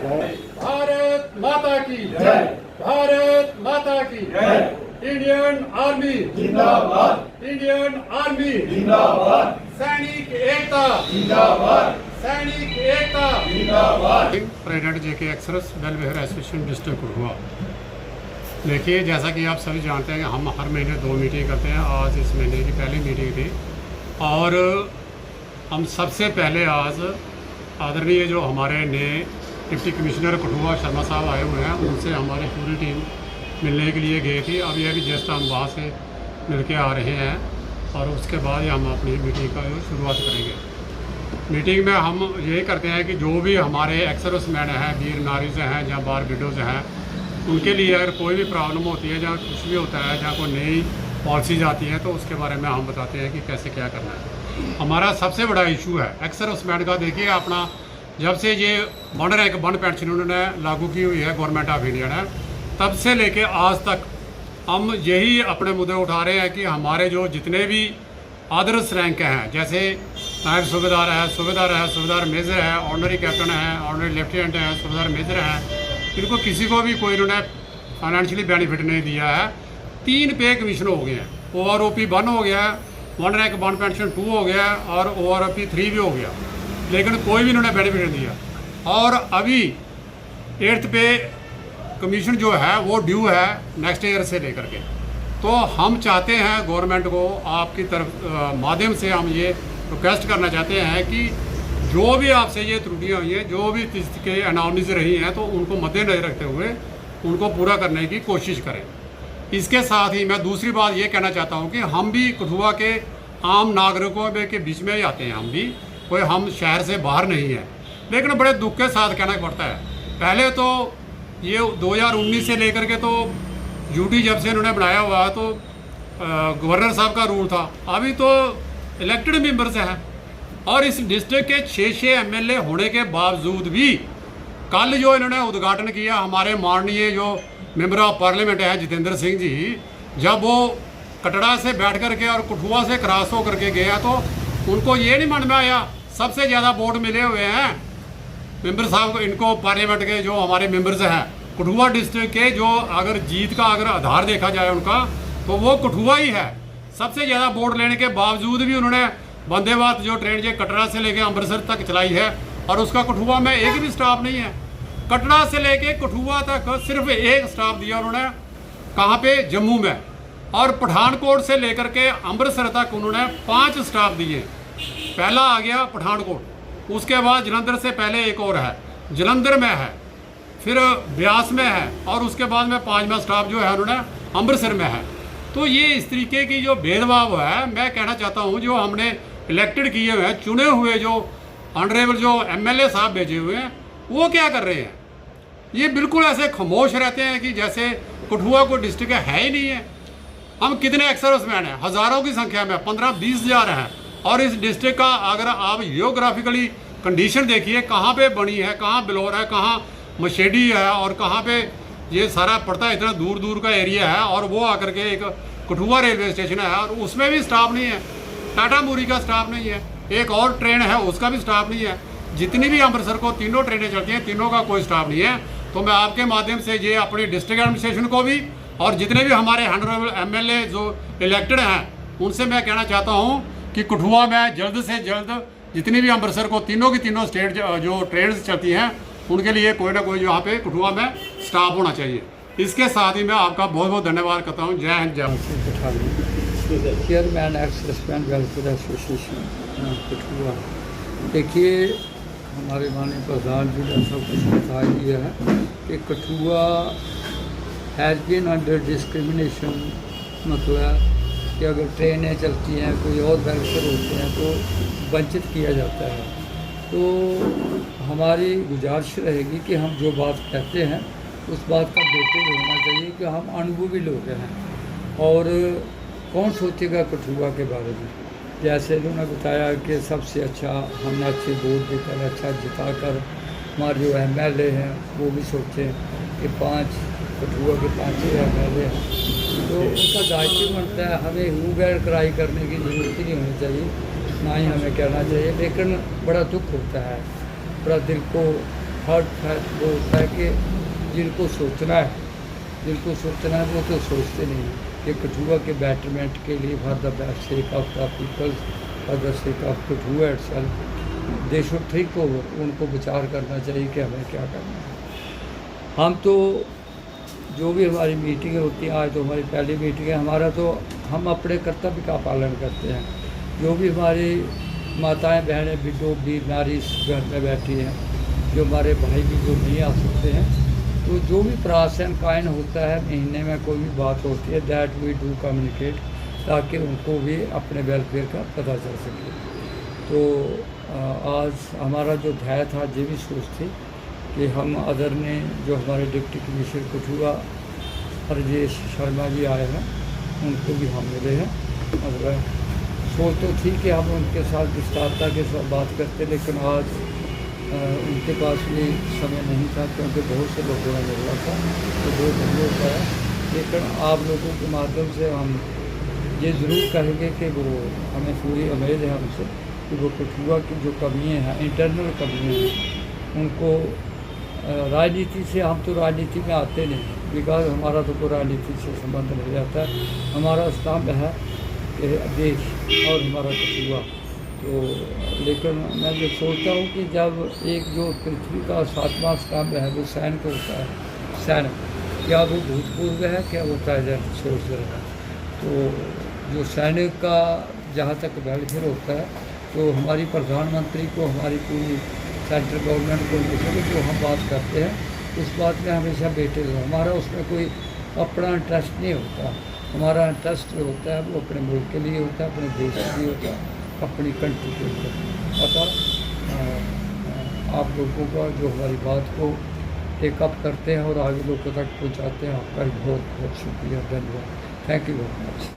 भारत माता की जय। भारत माता की जय। इंडियन आर्मी जिंदाबाद। इंडियन आर्मी जिंदाबाद। सैनिक एकता जिंदाबाद। सैनिक एकता जिंदाबाद। प्रेसिडेंट जेके एक्सरस वेलफेयर एसोसिएशन डिस्ट्रिक्ट कठुआ। देखिए, जैसा कि आप सभी जानते हैं कि हम हर महीने 2 मीटिंग करते हैं। आज इस महीने की पहली मीटिंग थी और हम सबसे पहले आज आदरणीय जो हमारे नए डिप्टी कमिश्नर कठुआ शर्मा साहब आए हुए हैं, उनसे हमारी पूरी टीम मिलने के लिए गए थे। अब यह भी जस्ट हम वहाँ से मिल के आ रहे हैं और उसके बाद हम अपनी मीटिंग का शुरुआत करेंगे। मीटिंग में हम यही करते हैं कि जो भी हमारे एक्सर्विसमैन हैं, वीर नारीज़ हैं या बार विडोज़ हैं, उनके लिए अगर कोई भी प्रॉब्लम होती है, जहाँ कुछ भी होता है, जहाँ कोई नई पॉलिसीज़ आती हैं, तो उसके बारे में हम बताते हैं कि कैसे क्या करना है। हमारा सबसे बड़ा इशू है एक्सर्विसमैन का। देखिए, अपना जब से ये 1 रैंक 1 पेंशन उन्होंने लागू की हुई है गवर्नमेंट ऑफ इंडिया ने, तब से लेके आज तक हम यही अपने मुद्दे उठा रहे हैं कि हमारे जो जितने भी अदर्स रैंक हैं, जैसे नायब सूबेदार है, सूबेदार मेजर है, ऑनरी कैप्टन है, ऑनरी लेफ्टिनेंट है, सूबेदार मेजर है, इनको किसी को भी कोई इन्होंने फाइनेंशियली बेनिफिट नहीं दिया है। 3 पे कमीशन हो गए हैं। OROP 1 हो गया है, 1 रैंक 1 पेंशन 2 हो गया है और OROP 3 भी हो गया, लेकिन कोई भी इन्होंने बेनिफिट नहीं दिया। और अभी 8th पे कमीशन जो है वो ड्यू है नेक्स्ट ईयर से लेकर के। तो हम चाहते हैं गवर्नमेंट को आपकी तरफ माध्यम से हम ये रिक्वेस्ट करना चाहते हैं कि जो भी आपसे ये त्रुटियाँ हुई हैं, जो भी इसके अनाउंस रही हैं, तो उनको मद्देनजर रखते हुए उनको पूरा करने की कोशिश करें। इसके साथ ही मैं दूसरी बात ये कहना चाहता हूँ कि हम भी कठुआ के आम नागरिकों के बीच में ही आते हैं। हम भी कोई हम शहर से बाहर नहीं है, लेकिन बड़े दुख के साथ कहना पड़ता है। पहले तो ये 2019 से लेकर के तो ड्यूटी जब से इन्होंने बनाया हुआ तो गवर्नर साहब का रूल था। अभी तो इलेक्टेड मेंबर्स हैं और इस डिस्ट्रिक्ट के 6 MLA होने के बावजूद भी कल जो इन्होंने उद्घाटन किया, हमारे माननीय जो मेंबर ऑफ पार्लियामेंट हैं जितेंद्र सिंह जी, जब वो कटड़ा से बैठ कर के और कठुआ से क्रॉस हो करके गया तो उनको ये नहीं मन में आया, सबसे ज़्यादा वोट मिले हुए हैं मेंबर साहब को, इनको पार्लियामेंट के जो हमारे मेंबर्स हैं कठुआ डिस्ट्रिक्ट के, जो अगर जीत का अगर आधार देखा जाए उनका तो वो कठुआ ही है। सबसे ज़्यादा वोट लेने के बावजूद भी उन्होंने वंदे भारत जो ट्रेन जो कटरा से लेके अमृतसर तक चलाई है और उसका कठुआ में एक भी स्टाफ नहीं है। कटरा से लेके कठुआ तक सिर्फ एक स्टाफ दिया उन्होंने, कहाँ पे, जम्मू में। और पठानकोट से लेकर के अमृतसर तक उन्होंने 5 स्टाफ दिए। पहला आ गया पठानकोट, उसके बाद जलंधर से पहले एक और है, जलंधर में है, फिर ब्यास में है और उसके बाद में 5वां स्टाफ जो है उन्होंने अमृतसर में है। तो ये इस तरीके की जो भेदभाव है, मैं कहना चाहता हूँ जो हमने इलेक्टेड किए हुए हैं, चुने हुए जो ऑनरेबल जो MLA साहब भेजे हुए हैं, वो क्या कर रहे हैं? ये बिल्कुल ऐसे खामोश रहते हैं कि जैसे कठुआ को डिस्ट्रिक्ट है ही नहीं है। हम कितने एक्सर्विसमैन हैं, हज़ारों की संख्या में, 15-20 हज़ार हैं। और इस डिस्ट्रिक्ट का अगर आप जियोग्राफिकली कंडीशन देखिए, कहाँ पे बनी है, कहाँ बिलौर है, कहाँ मशेडी है और कहाँ पे ये सारा पड़ता है, इतना दूर दूर का एरिया है। और वो आकर के एक कठुआ रेलवे स्टेशन है और उसमें भी स्टाफ नहीं है, टाटा मूरी का स्टाफ नहीं है, एक और ट्रेन है उसका भी स्टाफ नहीं है। जितनी भी अमृतसर को 3 ट्रेनें चलती हैं, तीनों का कोई स्टाफ नहीं है। तो मैं आपके माध्यम से ये अपनी डिस्ट्रिक्ट एडमिनिस्ट्रेशन को भी और जितने भी हमारे ऑनरेबल MLA जो इलेक्टेड हैं उनसे मैं कहना चाहता हूँ कि कठुआ में जल्द से जल्द जितनी भी अमृतसर को तीनों की तीनों स्टेट जो ट्रेन चलती हैं उनके लिए कोई ना कोई यहाँ पे कठुआ में स्टाफ होना चाहिए। इसके साथ ही मैं आपका बहुत बहुत धन्यवाद करता हूँ। जय हिंद, जय। Chairman ex-serviceman welfare association Kathua. देखिए, हमारे माननीय प्रधान जी ने सब कुछ बता दिया है कि Kathua has been under discrimination. मतलब कि अगर ट्रेनें चलती हैं, कोई और वेलफेयर होते हैं तो वंचित किया जाता है। तो हमारी गुजारिश रहेगी कि हम जो बात कहते हैं उस बात का बेहतर होना चाहिए कि हम अनुभवी लोग हैं और कौन सोचेगा कठुआ के बारे में। जैसे उन्होंने बताया कि सबसे अच्छा हमने अच्छे वोट देकर अच्छा जिता कर हमारे जो MLA हैं वो भी सोचें कि 5 कठुआ के 5 MLA हैं, तो उनका दायित्व बनता है। हमें हू गैर कराई करने की ज़रूरत ही नहीं होनी चाहिए, ना ही हमें कहना चाहिए। लेकिन बड़ा दुख होता है, बड़ा दिल को थर्ड फैक्ट वो होता है कि जिनको सोचना है वो तो सोचते नहीं हैं कि कठुआ के बेटरमेंट के लिए for the best sake of the peoples, for the sake of Kathua itself they should think over. उनको विचार करना चाहिए कि हमें क्या करना है। हम तो जो भी हमारी मीटिंगें होती हैं, आज तो हमारी पहली मीटिंग है, हमारा तो हम अपने कर्तव्य का पालन करते हैं। जो भी हमारी माताएं बहनें विडो वीर नारी घर में बैठी हैं, जो हमारे भाई भी जो नहीं आ सकते हैं, तो जो भी प्रासन कायन होता है, महीने में कोई भी बात होती है, दैट वी डू कम्युनिकेट, ताकि उनको भी अपने वेलफेयर का पता चल सके। तो आज हमारा जो ध्येय था, ये भी सोच थी कि हम आदरणीय जो हमारे डिप्टी कमिश्नर कठुआ राजेश शर्मा जी आए हैं, उनको भी हम मिले हैं। और सोच तो थी कि हम उनके साथ विस्तारता के साथ बात करते, लेकिन आज उनके पास भी समय नहीं था, क्योंकि बहुत से लोगों ने मिलना था, तो वो नहीं हो पाया। लेकिन आप लोगों के माध्यम से हम ये ज़रूर कहेंगे कि वो हमें पूरी उम्मीद है हमसे कि वो कठुआ की जो कमियाँ हैं, इंटरनल कमियाँ हैं, उनको राजनीति से, हम तो राजनीति में आते नहीं, बिकॉज हमारा तो कोई राजनीति से संबंध नहीं रहता है। हमारा स्तंभ है कि देश और हमारा कठुआ। तो लेकिन मैं जो सोचता हूँ कि जब एक जो पृथ्वी का 7वां स्तंभ है वो सैनिक होता है, सैनिक, क्या वो भूतपूर्व है, क्या वो प्रेजेंट सोच रहा है। तो जो सैनिक का जहाँ तक वेलफेयर होता है, तो हमारी प्रधानमंत्री को, हमारी पूरी सेंट्रल गवर्नमेंट को जो हम बात करते हैं, उस बात में हमेशा बैठे हुए, हमारा उसमें कोई अपना इंटरेस्ट नहीं होता। हमारा इंटरेस्ट जो होता है वो अपने मुल्क के लिए होता है, अपने देश के लिए होता है, अपनी कंट्री के लिए। अतः आप लोगों का जो हमारी बात को टेकअप करते हैं और आगे लोगों तक पहुंचाते हैं, आपका बहुत बहुत शुक्रिया, धन्यवाद। Thank you very much.